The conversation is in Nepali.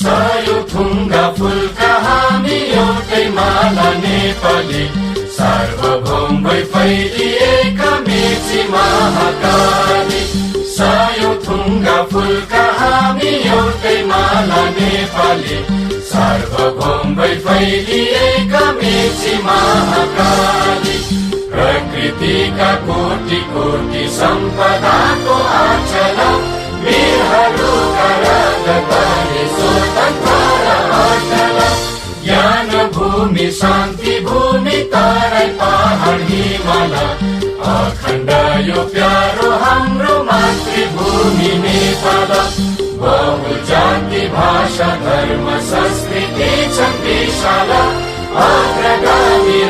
सय थुङ्गा फुलका हामी एउटै माला नेपाली, सार्वभौम भई फैलिएका मेची महाकाली। सय थुङ्गा फुलका हामी एउटै माला नेपाली, सार्वभौम भई फैलिएका मेची महाकाली। प्रकृतिका कोटि कोटि सम्पदाको आचल, वीरहरूका रगतले स्वतन्त्र अटल। ज्ञान भूमि शान्ति भूमि तराई पहाड हिमाल, अखण्ड यो प्यारो हाम्रो मातृभूमि नेपाल। बहुजाति भाषा धर्म संस्कृति छन् विशाल, अग्रगामी